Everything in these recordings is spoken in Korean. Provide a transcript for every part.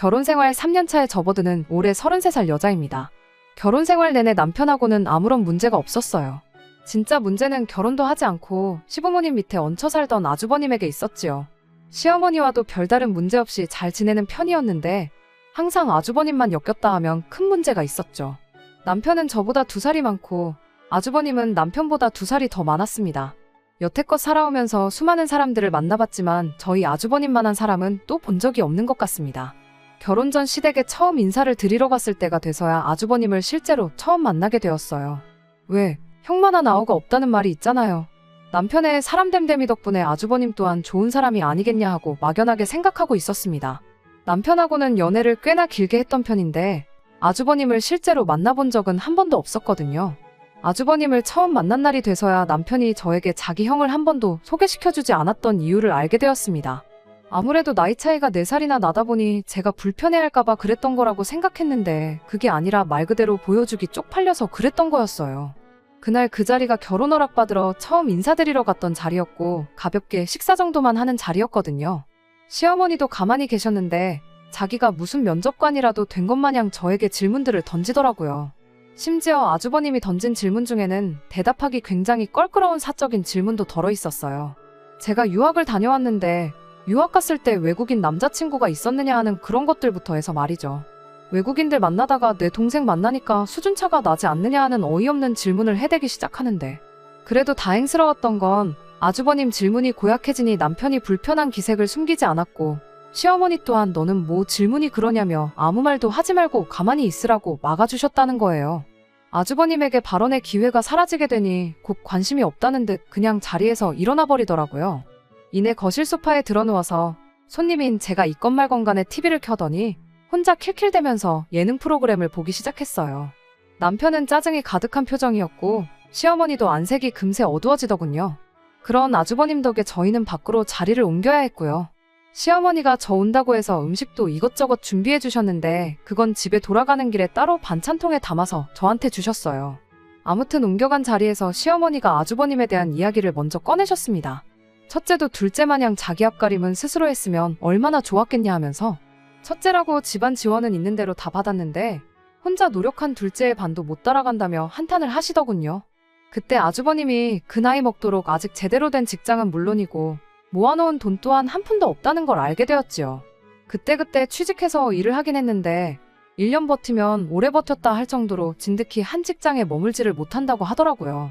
결혼 생활 3년 차에 접어드는 올해 33살 여자입니다. 결혼 생활 내내 남편하고는 아무런 문제가 없었어요. 진짜 문제는 결혼도 하지 않고 시부모님 밑에 얹혀 살던 아주버님에게 있었지요. 시어머니와도 별다른 문제 없이 잘 지내는 편이었는데 항상 아주버님만 엮였다 하면 큰 문제가 있었죠. 남편은 저보다 2살이 많고 아주버님은 남편보다 2살이 더 많았습니다. 여태껏 살아오면서 수많은 사람들을 만나봤지만 저희 아주버님만한 사람은 또 본 적이 없는 것 같습니다. 결혼 전 시댁에 처음 인사를 드리러 갔을 때가 돼서야 아주버님을 실제로 처음 만나게 되었어요. 왜? 형만 하나 아우가 없다는 말이 있잖아요. 남편의 사람됨됨이 덕분에 아주버님 또한 좋은 사람이 아니겠냐 하고 막연하게 생각하고 있었습니다. 남편하고는 연애를 꽤나 길게 했던 편인데 아주버님을 실제로 만나본 적은 한 번도 없었거든요. 아주버님을 처음 만난 날이 돼서야 남편이 저에게 자기 형을 한 번도 소개시켜주지 않았던 이유를 알게 되었습니다. 아무래도 나이 차이가 4살이나 나다 보니 제가 불편해할까봐 그랬던 거라고 생각했는데 그게 아니라 말 그대로 보여주기 쪽팔려서 그랬던 거였어요. 그날 그 자리가 결혼 허락 받으러 처음 인사드리러 갔던 자리였고 가볍게 식사 정도만 하는 자리였거든요. 시어머니도 가만히 계셨는데 자기가 무슨 면접관이라도 된 것 마냥 저에게 질문들을 던지더라고요. 심지어 아주버님이 던진 질문 중에는 대답하기 굉장히 껄끄러운 사적인 질문도 덜어 있었어요. 제가 유학을 다녀왔는데 유학 갔을 때 외국인 남자친구가 있었느냐 하는 그런 것들부터 해서 말이죠. 외국인들 만나다가 내 동생 만나니까 수준차가 나지 않느냐 하는 어이없는 질문을 해대기 시작하는데 그래도 다행스러웠던 건 아주버님 질문이 고약해지니 남편이 불편한 기색을 숨기지 않았고 시어머니 또한 너는 뭐 질문이 그러냐며 아무 말도 하지 말고 가만히 있으라고 막아주셨다는 거예요. 아주버님에게 발언의 기회가 사라지게 되니 곧 관심이 없다는 듯 그냥 자리에서 일어나 버리더라고요. 이내 거실 소파에 들어누워서 손님인 제가 있건 말건 간에 TV를 켜더니 혼자 킬킬대면서 예능 프로그램을 보기 시작했어요. 남편은 짜증이 가득한 표정이었고 시어머니도 안색이 금세 어두워지더군요. 그런 아주버님 덕에 저희는 밖으로 자리를 옮겨야 했고요. 시어머니가 저 온다고 해서 음식도 이것저것 준비해 주셨는데 그건 집에 돌아가는 길에 따로 반찬통에 담아서 저한테 주셨어요. 아무튼 옮겨간 자리에서 시어머니가 아주버님에 대한 이야기를 먼저 꺼내셨습니다. 첫째도 둘째 마냥 자기 앞가림은 스스로 했으면 얼마나 좋았겠냐 하면서 첫째라고 집안 지원은 있는 대로 다 받았는데 혼자 노력한 둘째의 반도 못 따라간다며 한탄을 하시더군요. 그때 아주버님이 그 나이 먹도록 아직 제대로 된 직장은 물론이고 모아놓은 돈 또한 한 푼도 없다는 걸 알게 되었지요. 그때 취직해서 일을 하긴 했는데 1년 버티면 오래 버텼다 할 정도로 진득히 한 직장에 머물지를 못한다고 하더라고요.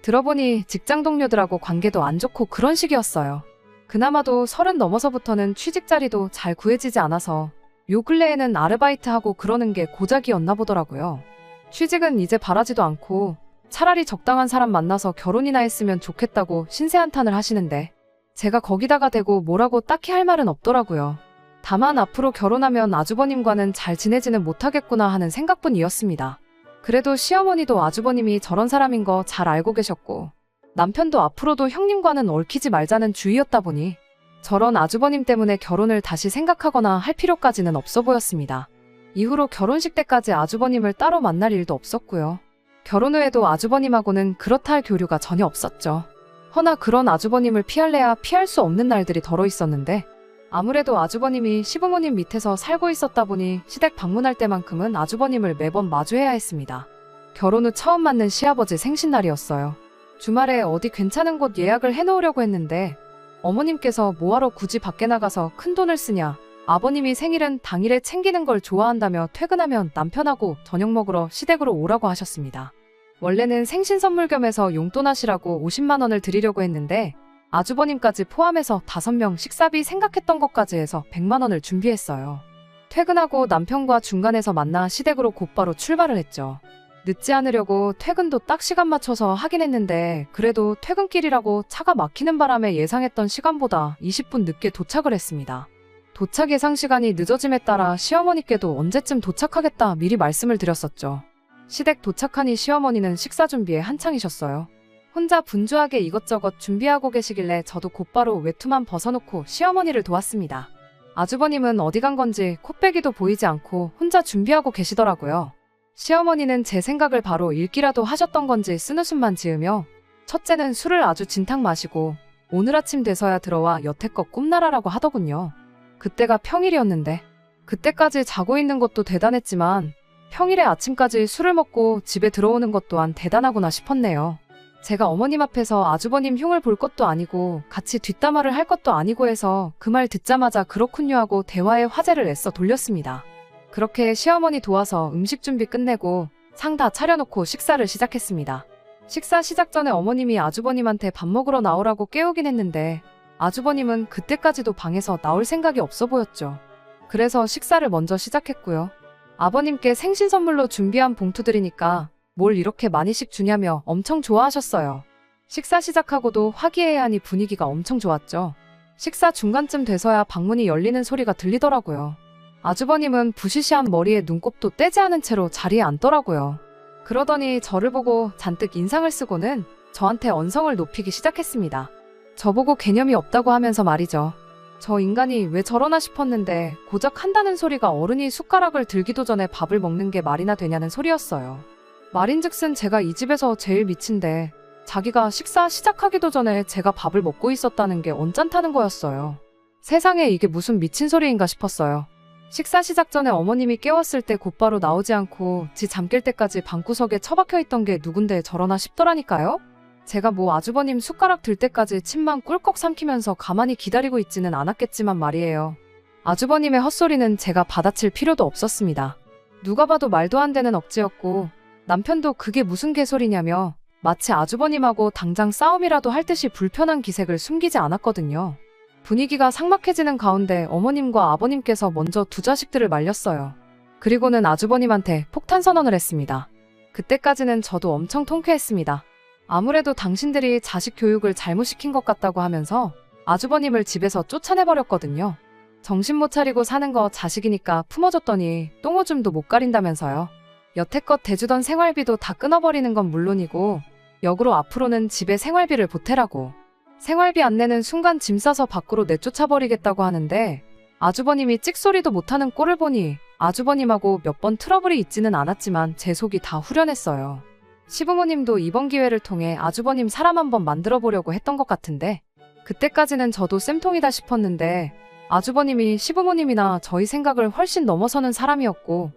들어보니 직장 동료들하고 관계도 안 좋고 그런 식이었어요. 그나마도 30 넘어서부터는 취직 자리도 잘 구해지지 않아서 요 근래에는 아르바이트하고 그러는 게 고작이었나 보더라고요. 취직은 이제 바라지도 않고 차라리 적당한 사람 만나서 결혼이나 했으면 좋겠다고 신세한탄을 하시는데 제가 거기다가 대고 뭐라고 딱히 할 말은 없더라고요. 다만 앞으로 결혼하면 아주버님과는 잘 지내지는 못하겠구나 하는 생각뿐이었습니다. 그래도 시어머니도 아주버님이 저런 사람인 거 잘 알고 계셨고 남편도 앞으로도 형님과는 얽히지 말자는 주의였다 보니 저런 아주버님 때문에 결혼을 다시 생각하거나 할 필요까지는 없어 보였습니다. 이후로 결혼식 때까지 아주버님을 따로 만날 일도 없었고요. 결혼 후에도 아주버님하고는 그렇다 할 교류가 전혀 없었죠. 허나 그런 아주버님을 피할래야 피할 수 없는 날들이 덜어 있었는데 아무래도 아주버님이 시부모님 밑에서 살고 있었다 보니 시댁 방문할 때만큼은 아주버님을 매번 마주해야 했습니다. 결혼 후 처음 맞는 시아버지 생신날이었어요. 주말에 어디 괜찮은 곳 예약을 해놓으려고 했는데 어머님께서 뭐하러 굳이 밖에 나가서 큰돈을 쓰냐, 아버님이 생일은 당일에 챙기는 걸 좋아한다며 퇴근하면 남편하고 저녁 먹으러 시댁으로 오라고 하셨습니다. 원래는 생신 선물 겸해서 용돈하시라고 50만 원을 드리려고 했는데 아주버님까지 포함해서 5명 식사비 생각했던 것까지 해서 100만 원을 준비했어요. 퇴근하고 남편과 중간에서 만나 시댁으로 곧바로 출발을 했죠. 늦지 않으려고 퇴근도 딱 시간 맞춰서 하긴 했는데 그래도 퇴근길이라고 차가 막히는 바람에 예상했던 시간보다 20분 늦게 도착을 했습니다. 도착 예상 시간이 늦어짐에 따라 시어머니께도 언제쯤 도착하겠다 미리 말씀을 드렸었죠. 시댁 도착하니 시어머니는 식사 준비에 한창이셨어요. 혼자 분주하게 이것저것 준비하고 계시길래 저도 곧바로 외투만 벗어놓고 시어머니를 도왔습니다. 아주버님은 어디 간 건지 콧배기도 보이지 않고 혼자 준비하고 계시더라고요. 시어머니는 제 생각을 바로 읽기라도 하셨던 건지 쓴웃음만 지으며 첫째는 술을 아주 진탕 마시고 오늘 아침 돼서야 들어와 여태껏 꿈나라라고 하더군요. 그때가 평일이었는데 그때까지 자고 있는 것도 대단했지만 평일에 아침까지 술을 먹고 집에 들어오는 것 또한 대단하구나 싶었네요. 제가 어머님 앞에서 아주버님 흉을 볼 것도 아니고 같이 뒷담화를 할 것도 아니고 해서 그 말 듣자마자 그렇군요 하고 대화의 화제를 애써 돌렸습니다. 그렇게 시어머니 도와서 음식 준비 끝내고 상 다 차려놓고 식사를 시작했습니다. 식사 시작 전에 어머님이 아주버님한테 밥 먹으러 나오라고 깨우긴 했는데 아주버님은 그때까지도 방에서 나올 생각이 없어 보였죠. 그래서 식사를 먼저 시작했고요. 아버님께 생신 선물로 준비한 봉투들이니까 뭘 이렇게 많이씩 주냐며 엄청 좋아하셨어요. 식사 시작하고도 화기애애하니 분위기가 엄청 좋았죠. 식사 중간쯤 돼서야 방문이 열리는 소리가 들리더라고요. 아주버님은 부시시한 머리에 눈곱도 떼지 않은 채로 자리에 앉더라고요. 그러더니 저를 보고 잔뜩 인상을 쓰고는 저한테 언성을 높이기 시작했습니다. 저보고 개념이 없다고 하면서 말이죠. 저 인간이 왜 저러나 싶었는데 고작 한다는 소리가 어른이 숟가락을 들기도 전에 밥을 먹는 게 말이나 되냐는 소리였어요. 말인즉슨 제가 이 집에서 제일 미친데 자기가 식사 시작하기도 전에 제가 밥을 먹고 있었다는 게 언짢다는 거였어요. 세상에 이게 무슨 미친 소리인가 싶었어요. 식사 시작 전에 어머님이 깨웠을 때 곧바로 나오지 않고 지 잠깰 때까지 방구석에 처박혀 있던 게 누군데 저러나 싶더라니까요. 제가 뭐 아주버님 숟가락 들 때까지 침만 꿀꺽 삼키면서 가만히 기다리고 있지는 않았겠지만 말이에요. 아주버님의 헛소리는 제가 받아칠 필요도 없었습니다. 누가 봐도 말도 안 되는 억지였고 남편도 그게 무슨 개소리냐며 마치 아주버님하고 당장 싸움이라도 할 듯이 불편한 기색을 숨기지 않았거든요. 분위기가 삭막해지는 가운데 어머님과 아버님께서 먼저 두 자식들을 말렸어요. 그리고는 아주버님한테 폭탄 선언을 했습니다. 그때까지는 저도 엄청 통쾌했습니다. 아무래도 당신들이 자식 교육을 잘못 시킨 것 같다고 하면서 아주버님을 집에서 쫓아내버렸거든요. 정신 못 차리고 사는 거 자식이니까 품어줬더니 똥오줌도 못 가린다면서요. 여태껏 대주던 생활비도 다 끊어버리는 건 물론이고 역으로 앞으로는 집에 생활비를 보태라고. 생활비 안 내는 순간 짐 싸서 밖으로 내쫓아버리겠다고 하는데 아주버님이 찍소리도 못하는 꼴을 보니 아주버님하고 몇 번 트러블이 있지는 않았지만 제 속이 다 후련했어요. 시부모님도 이번 기회를 통해 아주버님 사람 한번 만들어 보려고 했던 것 같은데 그때까지는 저도 쌤통이다 싶었는데 아주버님이 시부모님이나 저희 생각을 훨씬 넘어서는 사람이었고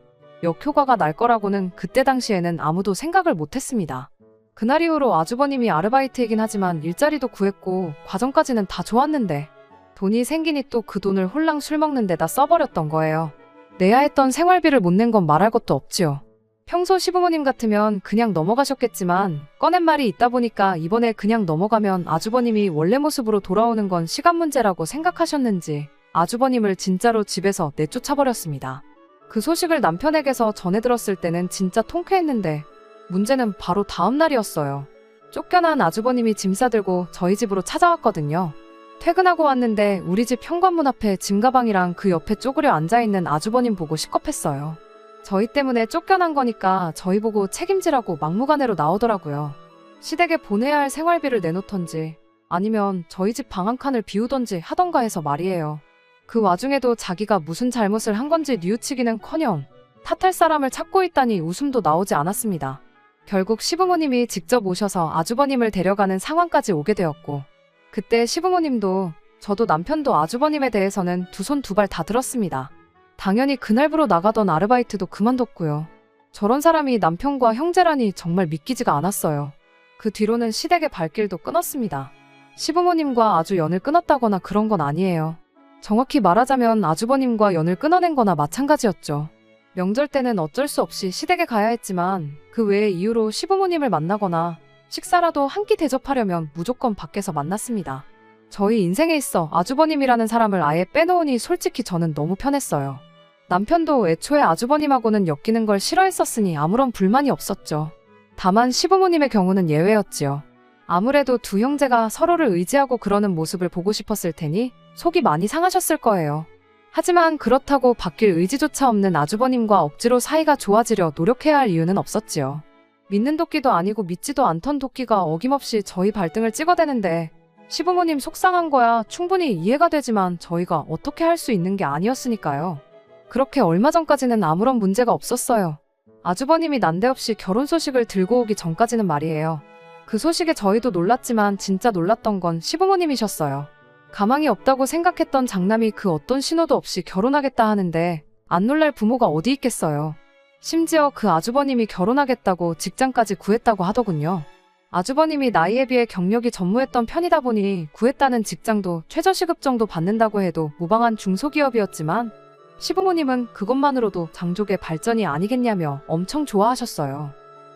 역효과가 날 거라고는 그때 당시에는 아무도 생각을 못했습니다. 그날 이후로 아주버님이 아르바이트이긴 하지만 일자리도 구했고 과정까지는 다 좋았는데 돈이 생기니 또 그 돈을 홀랑 술 먹는 데다 써버렸던 거예요. 내야 했던 생활비를 못 낸 건 말할 것도 없지요. 평소 시부모님 같으면 그냥 넘어가셨겠지만 꺼낸 말이 있다 보니까 이번에 그냥 넘어가면 아주버님이 원래 모습으로 돌아오는 건 시간 문제라고 생각하셨는지 아주버님을 진짜로 집에서 내쫓아버렸습니다. 그 소식을 남편에게서 전해 들었을 때는 진짜 통쾌했는데 문제는 바로 다음 날이었어요. 쫓겨난 아주버님이 짐 싸들고 저희 집으로 찾아왔거든요. 퇴근하고 왔는데 우리 집 현관문 앞에 짐 가방이랑 그 옆에 쪼그려 앉아있는 아주버님 보고 식겁했어요. 저희 때문에 쫓겨난 거니까 저희 보고 책임지라고 막무가내로 나오더라고요. 시댁에 보내야 할 생활비를 내놓던지 아니면 저희 집 방 한 칸을 비우던지 하던가 해서 말이에요. 그 와중에도 자기가 무슨 잘못을 한 건지 뉘우치기는커녕 탓할 사람을 찾고 있다니 웃음도 나오지 않았습니다. 결국 시부모님이 직접 오셔서 아주버님을 데려가는 상황까지 오게 되었고 그때 시부모님도 저도 남편도 아주버님에 대해서는 두 손 두 발 다 들었습니다. 당연히 그날부로 나가던 아르바이트도 그만뒀고요. 저런 사람이 남편과 형제라니 정말 믿기지가 않았어요. 그 뒤로는 시댁의 발길도 끊었습니다. 시부모님과 아주 연을 끊었다거나 그런 건 아니에요. 정확히 말하자면 아주버님과 연을 끊어낸 거나 마찬가지였죠. 명절 때는 어쩔 수 없이 시댁에 가야 했지만 그 외의 이유로 시부모님을 만나거나 식사라도 한 끼 대접하려면 무조건 밖에서 만났습니다. 저희 인생에 있어 아주버님이라는 사람을 아예 빼놓으니 솔직히 저는 너무 편했어요. 남편도 애초에 아주버님하고는 엮이는 걸 싫어했었으니 아무런 불만이 없었죠. 다만 시부모님의 경우는 예외였지요. 아무래도 두 형제가 서로를 의지하고 그러는 모습을 보고 싶었을 테니 속이 많이 상하셨을 거예요. 하지만 그렇다고 바뀔 의지조차 없는 아주버님과 억지로 사이가 좋아지려 노력해야 할 이유는 없었지요. 믿는 도끼도 아니고 믿지도 않던 도끼가 어김없이 저희 발등을 찍어대는데 시부모님 속상한 거야 충분히 이해가 되지만 저희가 어떻게 할 수 있는 게 아니었으니까요. 그렇게 얼마 전까지는 아무런 문제가 없었어요. 아주버님이 난데없이 결혼 소식을 들고 오기 전까지는 말이에요. 그 소식에 저희도 놀랐지만 진짜 놀랐던 건 시부모님이셨어요. 가망이 없다고 생각했던 장남이 그 어떤 신호도 없이 결혼하겠다 하는데 안 놀랄 부모가 어디 있겠어요. 심지어 그 아주버님이 결혼하겠다고 직장까지 구했다고 하더군요. 아주버님이 나이에 비해 경력이 전무했던 편이다 보니 구했다는 직장도 최저시급 정도 받는다고 해도 무방한 중소기업이었지만 시부모님은 그것만으로도 장족의 발전이 아니겠냐며 엄청 좋아하셨어요.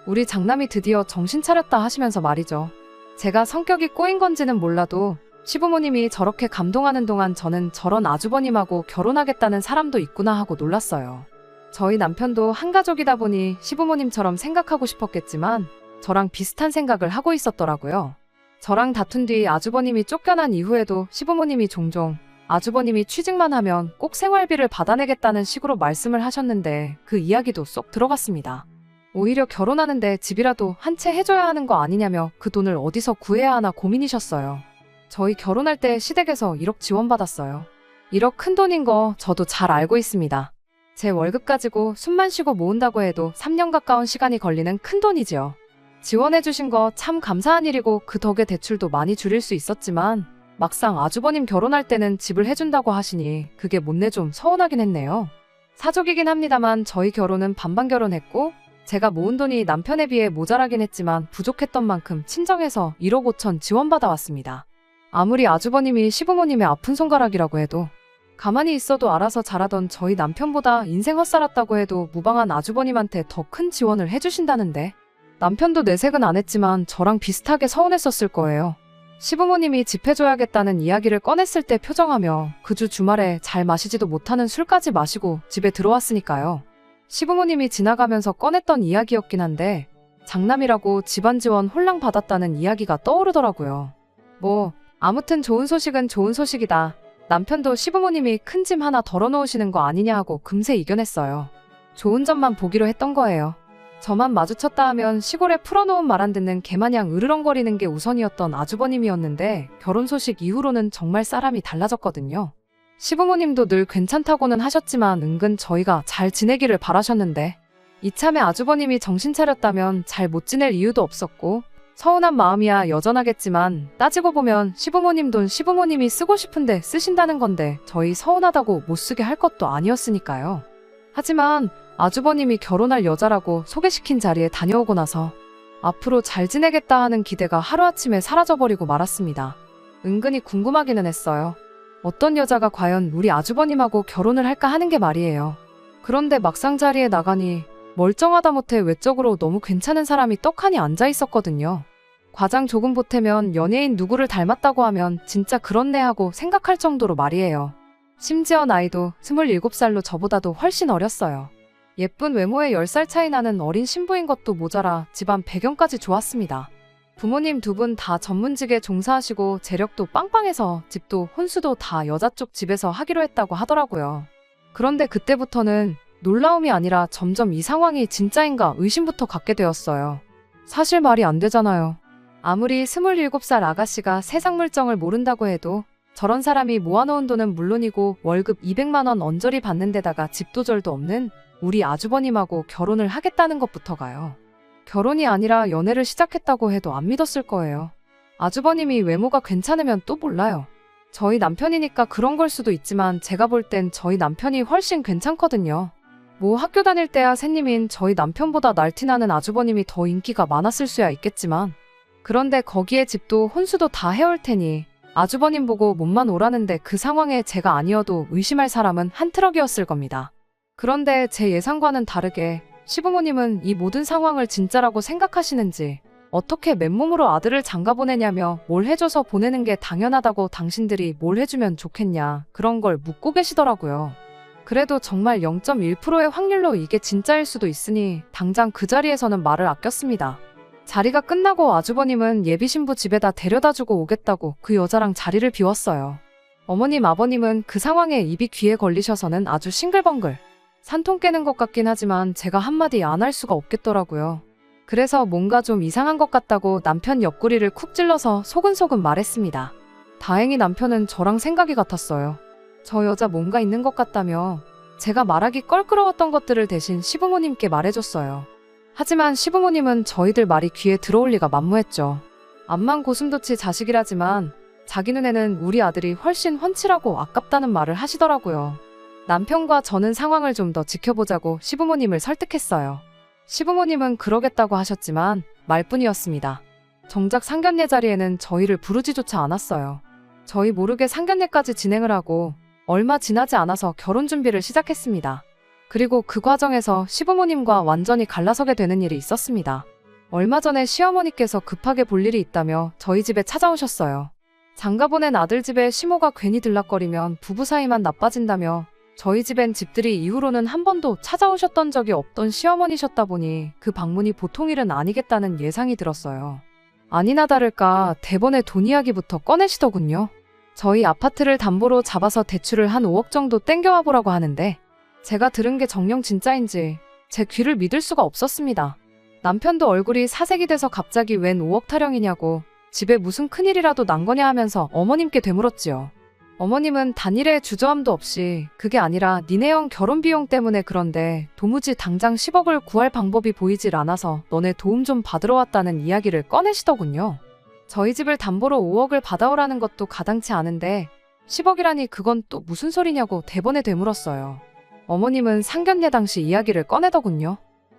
우리 장남이 드디어 정신 차렸다 하시면서 말이죠. 제가 성격이 꼬인 건지는 몰라도 시부모님이 저렇게 감동하는 동안 저는 저런 아주버님하고 결혼하겠다는 사람도 있구나 하고 놀랐어요. 저희 남편도 한 가족이다 보니 시부모님처럼 생각하고 싶었겠지만 저랑 비슷한 생각을 하고 있었더라고요. 저랑 다툰 뒤 아주버님이 쫓겨난 이후에도 시부모님이 종종 아주버님이 취직만 하면 꼭 생활비를 받아내겠다는 식으로 말씀을 하셨는데 그 이야기도 쏙 들어갔습니다. 오히려 결혼하는데 집이라도 한 채 해줘야 하는 거 아니냐며 그 돈을 어디서 구해야 하나 고민이셨어요. 저희 결혼할 때 시댁에서 1억 지원받았어요. 1억 큰 돈인 거 저도 잘 알고 있습니다. 제 월급 가지고 숨만 쉬고 모은다고 해도 3년 가까운 시간이 걸리는 큰 돈이지요. 지원해주신 거 참 감사한 일이고 그 덕에 대출도 많이 줄일 수 있었지만 막상 아주버님 결혼할 때는 집을 해준다고 하시니 그게 못내 좀 서운하긴 했네요. 사족이긴 합니다만 저희 결혼은 반반 결혼했고 제가 모은 돈이 남편에 비해 모자라긴 했지만 부족했던 만큼 친정에서 1억 5천 지원받아 왔습니다. 아무리 아주버님이 시부모님의 아픈 손가락이라고 해도 가만히 있어도 알아서 잘하던 저희 남편보다 인생 헛살았다고 해도 무방한 아주버님한테 더 큰 지원을 해주신다는데 남편도 내색은 안 했지만 저랑 비슷하게 서운했었을 거예요. 시부모님이 집 해줘야겠다는 이야기를 꺼냈을 때 표정하며 그 주 주말에 잘 마시지도 못하는 술까지 마시고 집에 들어왔으니까요. 시부모님이 지나가면서 꺼냈던 이야기였긴 한데 장남이라고 집안 지원 홀랑 받았다는 이야기가 떠오르더라고요. 뭐 아무튼 좋은 소식은 좋은 소식이다. 남편도 시부모님이 큰 짐 하나 덜어놓으시는 거 아니냐 하고 금세 이겨냈어요. 좋은 점만 보기로 했던 거예요. 저만 마주쳤다 하면 시골에 풀어놓은 말 안 듣는 개마냥 으르렁거리는 게 우선이었던 아주버님이었는데 결혼 소식 이후로는 정말 사람이 달라졌거든요. 시부모님도 늘 괜찮다고는 하셨지만 은근 저희가 잘 지내기를 바라셨는데 이참에 아주버님이 정신 차렸다면 잘 못 지낼 이유도 없었고 서운한 마음이야 여전하겠지만 따지고 보면 시부모님 돈 시부모님이 쓰고 싶은데 쓰신다는 건데 저희 서운하다고 못 쓰게 할 것도 아니었으니까요. 하지만 아주버님이 결혼할 여자라고 소개시킨 자리에 다녀오고 나서 앞으로 잘 지내겠다 하는 기대가 하루아침에 사라져버리고 말았습니다. 은근히 궁금하기는 했어요. 어떤 여자가 과연 우리 아주버님하고 결혼을 할까 하는 게 말이에요. 그런데 막상 자리에 나가니 멀쩡하다 못해 외적으로 너무 괜찮은 사람이 떡하니 앉아 있었거든요. 과장 조금 보태면 연예인 누구를 닮았다고 하면 진짜 그렇네 하고 생각할 정도로 말이에요. 심지어 나이도 27살로 저보다도 훨씬 어렸어요. 예쁜 외모에 10살 차이 나는 어린 신부인 것도 모자라 집안 배경까지 좋았습니다. 부모님 두 분 다 전문직에 종사하시고 재력도 빵빵해서 집도 혼수도 다 여자 쪽 집에서 하기로 했다고 하더라고요. 그런데 그때부터는 놀라움이 아니라 점점 이 상황이 진짜인가 의심부터 갖게 되었어요. 사실 말이 안 되잖아요. 아무리 27살 아가씨가 세상 물정을 모른다고 해도 저런 사람이 모아놓은 돈은 물론이고 월급 200만 원 언저리 받는 데다가 집도절도 없는 우리 아주버님하고 결혼을 하겠다는 것부터가요. 결혼이 아니라 연애를 시작했다고 해도 안 믿었을 거예요. 아주버님이 외모가 괜찮으면 또 몰라요. 저희 남편이니까 그런 걸 수도 있지만 제가 볼 땐 저희 남편이 훨씬 괜찮거든요. 뭐 학교 다닐 때야 새님인 저희 남편보다 날티나는 아주버님이 더 인기가 많았을 수야 있겠지만 그런데 거기에 집도 혼수도 다 해올 테니 아주버님 보고 몸만 오라는데 그 상황에 제가 아니어도 의심할 사람은 한 트럭이었을 겁니다. 그런데 제 예상과는 다르게 시부모님은 이 모든 상황을 진짜라고 생각하시는지 어떻게 맨몸으로 아들을 장가 보내냐며 뭘 해줘서 보내는 게 당연하다고 당신들이 뭘 해주면 좋겠냐 그런 걸 묻고 계시더라고요. 그래도 정말 0.1%의 확률로 이게 진짜일 수도 있으니 당장 그 자리에서는 말을 아꼈습니다. 자리가 끝나고 아주버님은 예비신부 집에다 데려다주고 오겠다고 그 여자랑 자리를 비웠어요. 어머님 아버님은 그 상황에 입이 귀에 걸리셔서는 아주 싱글벙글. 산통 깨는 것 같긴 하지만 제가 한마디 안 할 수가 없겠더라고요. 그래서 뭔가 좀 이상한 것 같다고 남편 옆구리를 쿡 찔러서 소근소근 말했습니다. 다행히 남편은 저랑 생각이 같았어요. 저 여자 뭔가 있는 것 같다며 제가 말하기 껄끄러웠던 것들을 대신 시부모님께 말해줬어요. 하지만 시부모님은 저희들 말이 귀에 들어올 리가 만무했죠. 암만 고슴도치 자식이라지만 자기 눈에는 우리 아들이 훨씬 훤칠하고 아깝다는 말을 하시더라고요. 남편과 저는 상황을 좀 더 지켜보자고 시부모님을 설득했어요. 시부모님은 그러겠다고 하셨지만 말뿐이었습니다. 정작 상견례 자리에는 저희를 부르지조차 않았어요. 저희 모르게 상견례까지 진행을 하고 얼마 지나지 않아서 결혼 준비를 시작했습니다. 그리고 그 과정에서 시부모님과 완전히 갈라서게 되는 일이 있었습니다. 얼마 전에 시어머니께서 급하게 볼 일이 있다며 저희 집에 찾아오셨어요. 장가보낸 아들 집에 시모가 괜히 들락거리면 부부 사이만 나빠진다며 저희 집엔 집들이 이후로는 한 번도 찾아오셨던 적이 없던 시어머니셨다 보니 그 방문이 보통 일은 아니겠다는 예상이 들었어요. 아니나 다를까 대번에 돈 이야기부터 꺼내시더군요. 저희 아파트를 담보로 잡아서 대출을 한 5억 정도 땡겨와 보라고 하는데 제가 들은 게 정녕 진짜인지 제 귀를 믿을 수가 없었습니다. 남편도 얼굴이 사색이 돼서 갑자기 웬 5억 타령이냐고 집에 무슨 큰일이라도 난 거냐 하면서 어머님께 되물었지요. 어머님은 단일에 주저함도 없이 그게 아니라 니네 형 결혼 비용 때문에 그런데 도무지 당장 10억을 구할 방법이 보이질 않아서 너네 도움 좀 받으러 왔다는 이야기를 꺼내시더군요. 저희 집을 담보로 5억을 받아오라는 것도 가당치 않은데 10억이라니 그건 또 무슨 소리냐고 대번에 되물었어요. 어머님은 상견례 당시 이야기를 꺼내더군요.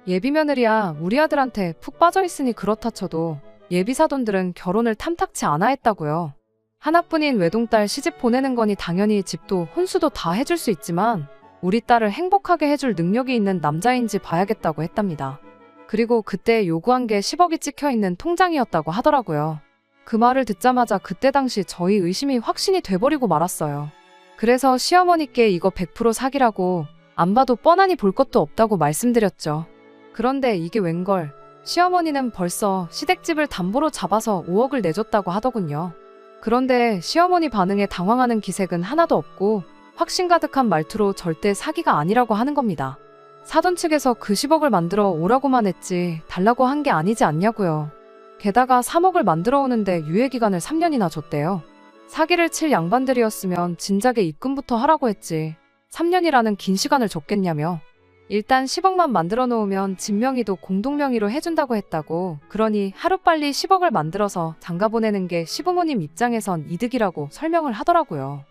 예비며느리야 우리 아들한테 푹 빠져있으니 그렇다 쳐도 예비사돈들은 결혼을 탐탁치 않아 했다고요. 하나뿐인 외동딸 시집 보내는 거니 당연히 집도 혼수도 다 해줄 수 있지만 우리 딸을 행복하게 해줄 능력이 있는 남자인지 봐야겠다고 했답니다. 그리고 그때 요구한 게 10억이 찍혀있는 통장이었다고 하더라고요. 그 말을 듣자마자 그때 당시 저희 의심이 확신이 돼버리고 말았어요. 그래서 시어머니께 이거 100% 사기라고 안 봐도 뻔하니 볼 것도 없다고 말씀드렸죠. 그런데 이게 웬걸 시어머니는 벌써 시댁집을 담보로 잡아서 5억을 내줬다고 하더군요. 그런데 시어머니 반응에 당황하는 기색은 하나도 없고 확신 가득한 말투로 절대 사기가 아니라고 하는 겁니다. 사돈 측에서 그 10억을 만들어 오라고만 했지 달라고 한 게 아니지 않냐고요. 게다가 3억을 만들어 오는데 유예기간을 3년이나 줬대요. 사기를 칠 양반들이었으면 진작에 입금부터 하라고 했지 3년이라는 긴 시간을 줬겠냐며. 일단 10억만 만들어 놓으면 집 명의도 공동명의로 해준다고 했다고. 그러니 하루빨리 10억을 만들어서 장가 보내는 게 시부모님 입장에선 이득이라고 설명을 하더라고요.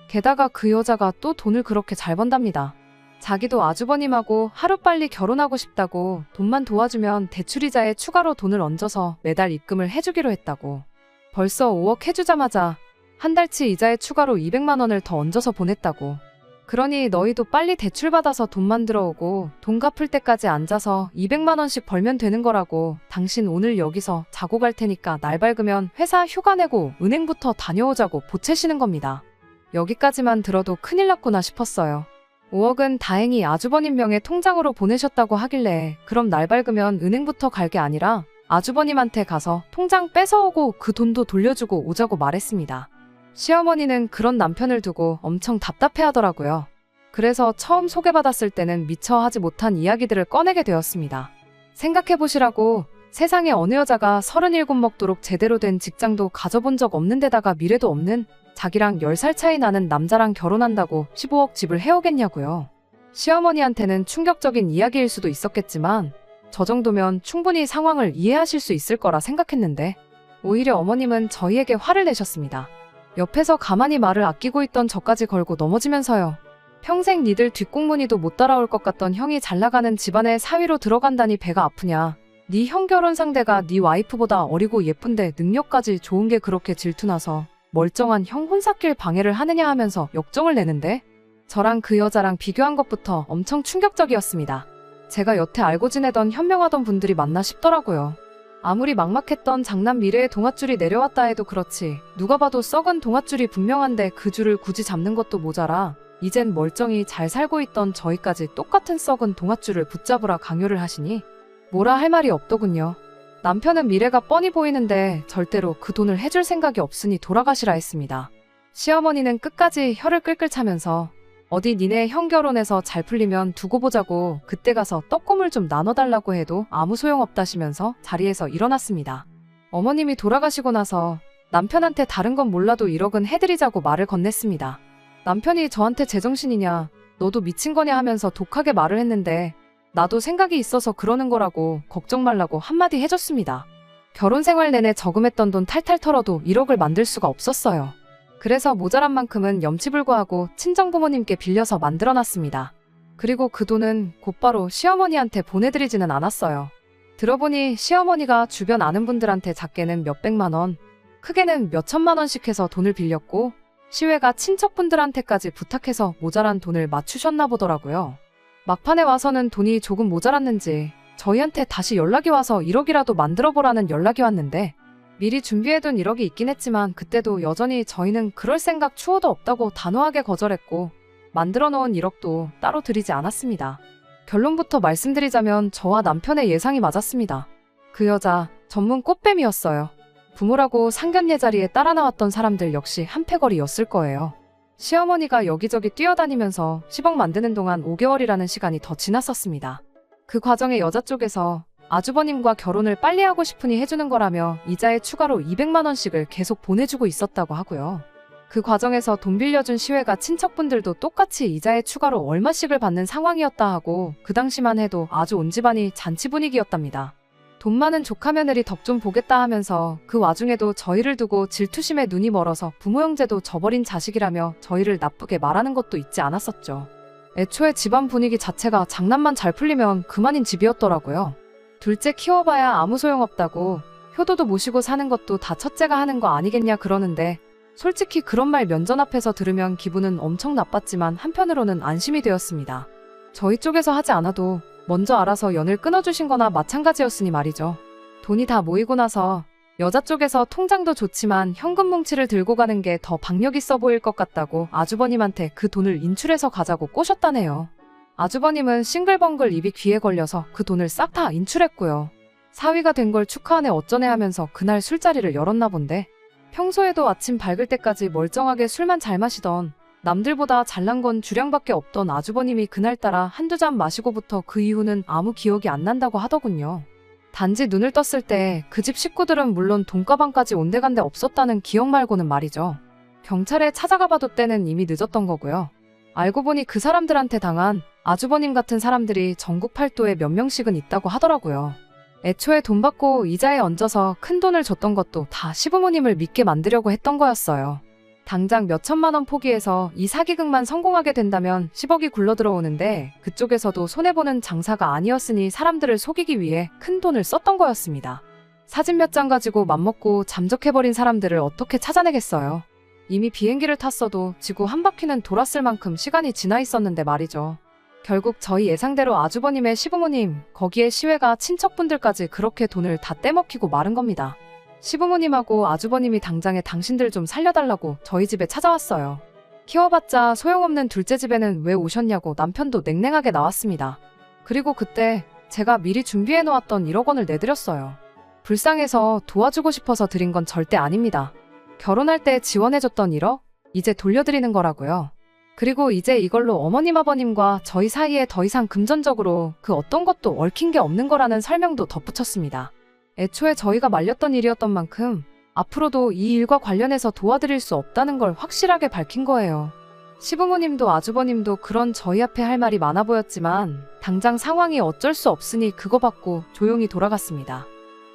게다가 그 여자가 또 돈을 그렇게 잘 번답니다. 자기도 아주버님하고 하루빨리 결혼하고 싶다고 돈만 도와주면 대출이자에 추가로 돈을 얹어서 매달 입금을 해주기로 했다고. 벌써 5억 해주자마자 한 달치 이자에 추가로 200만 원을 더 얹어서 보냈다고. 그러니 너희도 빨리 대출받아서 돈만 들어오고 돈 갚을 때까지 앉아서 200만 원씩 벌면 되는 거라고. 당신 오늘 여기서 자고 갈 테니까 날 밝으면 회사 휴가 내고 은행부터 다녀오자고 보채시는 겁니다. 여기까지만 들어도 큰일 났구나 싶었어요. 5억은 다행히 아주버님 명의 통장으로 보내셨다고 하길래 그럼 날 밝으면 은행부터 갈 게 아니라 아주버님한테 가서 통장 뺏어오고 그 돈도 돌려주고 오자고 말했습니다. 시어머니는 그런 남편을 두고 엄청 답답해하더라고요. 그래서 처음 소개받았을 때는 미처 하지 못한 이야기들을 꺼내게 되었습니다. 생각해보시라고 세상에 어느 여자가 37 먹도록 제대로 된 직장도 가져본 적 없는 데다가 미래도 없는 자기랑 10살 차이 나는 남자랑 결혼한다고 15억 집을 해오겠냐고요. 시어머니한테는 충격적인 이야기일 수도 있었겠지만 저 정도면 충분히 상황을 이해하실 수 있을 거라 생각했는데 오히려 어머님은 저희에게 화를 내셨습니다. 옆에서 가만히 말을 아끼고 있던 저까지 걸고 넘어지면서요. 평생 니들 뒷공무니도 못 따라올 것 같던 형이 잘나가는 집안에 사위로 들어간다니 배가 아프냐. 니 형 결혼 상대가 니 와이프보다 어리고 예쁜데 능력까지 좋은 게 그렇게 질투나서 멀쩡한 형 혼사길 방해를 하느냐 하면서 역정을 내는데 저랑 그 여자랑 비교한 것부터 엄청 충격적이었습니다. 제가 여태 알고 지내던 현명하던 분들이 맞나 싶더라고요. 아무리 막막했던 장남 미래의 동아줄이 내려왔다 해도 그렇지 누가 봐도 썩은 동아줄이 분명한데 그 줄을 굳이 잡는 것도 모자라 이젠 멀쩡히 잘 살고 있던 저희까지 똑같은 썩은 동아줄을 붙잡으라 강요를 하시니 뭐라 할 말이 없더군요. 남편은 미래가 뻔히 보이는데 절대로 그 돈을 해줄 생각이 없으니 돌아가시라 했습니다. 시어머니는 끝까지 혀를 끌끌 차면서 어디 니네 형 결혼해서 잘 풀리면 두고 보자고 그때 가서 떡고물 좀 나눠달라고 해도 아무 소용없다시면서 자리에서 일어났습니다. 어머님이 돌아가시고 나서 남편한테 다른 건 몰라도 1억은 해드리자고 말을 건넸습니다. 남편이 저한테 제정신이냐 너도 미친 거냐 하면서 독하게 말을 했는데 나도 생각이 있어서 그러는 거라고 걱정 말라고 한마디 해줬습니다. 결혼 생활 내내 저금했던 돈 탈탈 털어도 1억을 만들 수가 없었어요. 그래서 모자란 만큼은 염치불구하고 친정부모님께 빌려서 만들어놨습니다. 그리고 그 돈은 곧바로 시어머니한테 보내드리지는 않았어요. 들어보니 시어머니가 주변 아는 분들한테 작게는 몇백만 원, 크게는 몇천만 원씩 해서 돈을 빌렸고 시외가 친척분들한테까지 부탁해서 모자란 돈을 맞추셨나 보더라고요. 막판에 와서는 돈이 조금 모자랐는지 저희한테 다시 연락이 와서 1억이라도 만들어보라는 연락이 왔는데 미리 준비해둔 1억이 있긴 했지만 그때도 여전히 저희는 그럴 생각 추호도 없다고 단호하게 거절했고 만들어 놓은 1억도 따로 드리지 않았습니다. 결론부터 말씀드리자면 저와 남편의 예상이 맞았습니다. 그 여자 전문 꽃뱀이었어요. 부모라고 상견례 자리에 따라 나왔던 사람들 역시 한패거리였을 거예요. 시어머니가 여기저기 뛰어다니면서 10억 만드는 동안 5개월이라는 시간이 더 지났었습니다. 그 과정에 여자 쪽에서 아주버님과 결혼을 빨리 하고 싶으니 해주는 거라며 이자에 추가로 200만 원씩을 계속 보내주고 있었다고 하고요. 그 과정에서 돈 빌려준 시외가 친척분들도 똑같이 이자에 추가로 얼마씩을 받는 상황이었다 하고 그 당시만 해도 아주 온 집안이 잔치 분위기였답니다. 돈 많은 조카 며느리 덕 좀 보겠다 하면서 그 와중에도 저희를 두고 질투심에 눈이 멀어서 부모 형제도 저버린 자식이라며 저희를 나쁘게 말하는 것도 잊지 않았었죠. 애초에 집안 분위기 자체가 장난만 잘 풀리면 그만인 집이었더라고요. 둘째 키워봐야 아무 소용없다고 효도도 모시고 사는 것도 다 첫째가 하는 거 아니겠냐 그러는데 솔직히 그런 말 면전 앞에서 들으면 기분은 엄청 나빴지만 한편으로는 안심이 되었습니다. 저희 쪽에서 하지 않아도 먼저 알아서 연을 끊어주신 거나 마찬가지였으니 말이죠. 돈이 다 모이고 나서 여자 쪽에서 통장도 좋지만 현금 뭉치를 들고 가는 게 더 박력 있어 보일 것 같다고 아주버님한테 그 돈을 인출해서 가자고 꼬셨다네요. 아주버님은 싱글벙글 입이 귀에 걸려서 그 돈을 싹 다 인출했고요. 사위가 된 걸 축하하네 어쩌네 하면서 그날 술자리를 열었나 본데 평소에도 아침 밝을 때까지 멀쩡하게 술만 잘 마시던 남들보다 잘난 건 주량밖에 없던 아주버님이 그날따라 한두 잔 마시고부터 그 이후는 아무 기억이 안 난다고 하더군요. 단지 눈을 떴을 때 그 집 식구들은 물론 돈가방까지 온데간데 없었다는 기억 말고는 말이죠. 경찰에 찾아가 봐도 때는 이미 늦었던 거고요. 알고 보니 그 사람들한테 당한 아주버님 같은 사람들이 전국 팔도에 몇 명씩은 있다고 하더라고요. 애초에 돈 받고 이자에 얹어서 큰 돈을 줬던 것도 다 시부모님을 믿게 만들려고 했던 거였어요. 당장 몇천만 원 포기해서 이 사기극만 성공하게 된다면 10억이 굴러들어오는데 그쪽에서도 손해보는 장사가 아니었으니 사람들을 속이기 위해 큰 돈을 썼던 거였습니다. 사진 몇 장 가지고 맘먹고 잠적해버린 사람들을 어떻게 찾아내겠어요. 이미 비행기를 탔어도 지구 한 바퀴는 돌았을 만큼 시간이 지나 있었는데 말이죠. 결국 저희 예상대로 아주버님의 시부모님, 거기에 시외가 친척분들까지 그렇게 돈을 다 떼먹히고 마른 겁니다. 시부모님하고 아주버님이 당장에 당신들 좀 살려달라고 저희 집에 찾아왔어요. 키워봤자 소용없는 둘째 집에는 왜 오셨냐고 남편도 냉랭하게 나왔습니다. 그리고 그때 제가 미리 준비해놓았던 1억 원을 내드렸어요. 불쌍해서 도와주고 싶어서 드린 건 절대 아닙니다. 결혼할 때 지원해줬던 1억? 이제 돌려드리는 거라고요. 그리고 이제 이걸로 어머님 아버님과 저희 사이에 더 이상 금전적으로 그 어떤 것도 얽힌 게 없는 거라는 설명도 덧붙였습니다. 애초에 저희가 말렸던 일이었던 만큼 앞으로도 이 일과 관련해서 도와드릴 수 없다는 걸 확실하게 밝힌 거예요. 시부모님도 아주버님도 그런 저희 앞에 할 말이 많아 보였지만 당장 상황이 어쩔 수 없으니 그거 받고 조용히 돌아갔습니다.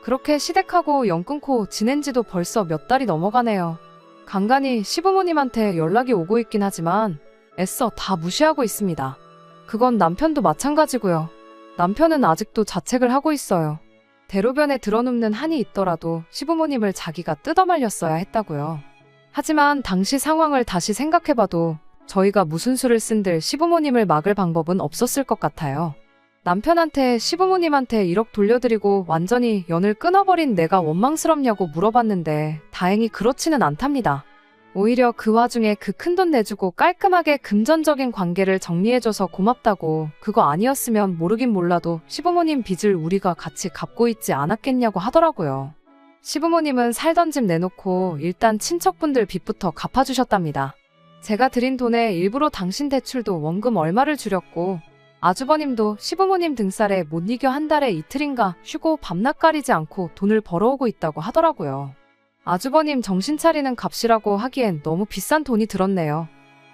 그렇게 시댁하고 연 끊고 지낸 지도 벌써 몇 달이 넘어가네요. 간간히 시부모님한테 연락이 오고 있긴 하지만 애써 다 무시하고 있습니다. 그건 남편도 마찬가지고요. 남편은 아직도 자책을 하고 있어요. 대로변에 드러눕는 한이 있더라도 시부모님을 자기가 뜯어말렸어야 했다고요. 하지만 당시 상황을 다시 생각해봐도 저희가 무슨 수를 쓴들 시부모님을 막을 방법은 없었을 것 같아요. 남편한테 시부모님한테 1억 돌려드리고 완전히 연을 끊어버린 내가 원망스럽냐고 물어봤는데 다행히 그렇지는 않답니다. 오히려 그 와중에 그 큰돈 내주고 깔끔하게 금전적인 관계를 정리해줘서 고맙다고 그거 아니었으면 모르긴 몰라도 시부모님 빚을 우리가 같이 갚고 있지 않았겠냐고 하더라고요. 시부모님은 살던 집 내놓고 일단 친척분들 빚부터 갚아주셨답니다. 제가 드린 돈에 일부러 당신 대출도 원금 얼마를 줄였고 아주버님도 시부모님 등살에 못 이겨 한 달에 이틀인가 쉬고 밤낮 가리지 않고 돈을 벌어오고 있다고 하더라고요. 아주버님 정신 차리는 값이라고 하기엔 너무 비싼 돈이 들었네요.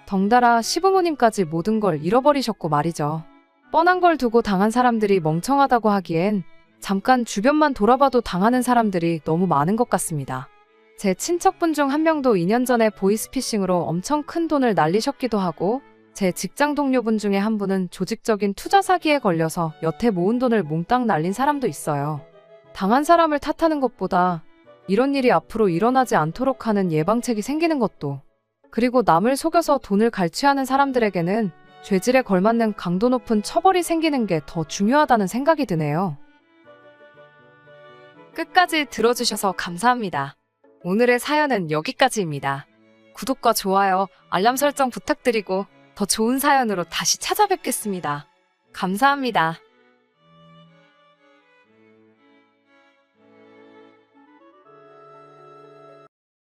덩달아 시부모님까지 모든 걸 잃어버리셨고 말이죠. 뻔한 걸 두고 당한 사람들이 멍청하다고 하기엔 잠깐 주변만 돌아봐도 당하는 사람들이 너무 많은 것 같습니다. 제 친척분 중 한 명도 2년 전에 보이스피싱으로 엄청 큰 돈을 날리셨기도 하고, 제 직장 동료분 중에 한 분은 조직적인 투자 사기에 걸려서 여태 모은 돈을 몽땅 날린 사람도 있어요. 당한 사람을 탓하는 것보다 이런 일이 앞으로 일어나지 않도록 하는 예방책이 생기는 것도, 그리고 남을 속여서 돈을 갈취하는 사람들에게는 죄질에 걸맞는 강도 높은 처벌이 생기는 게 더 중요하다는 생각이 드네요. 끝까지 들어주셔서 감사합니다. 오늘의 사연은 여기까지입니다. 구독과 좋아요, 알람 설정 부탁드리고 더 좋은 사연으로 다시 찾아뵙겠습니다. 감사합니다.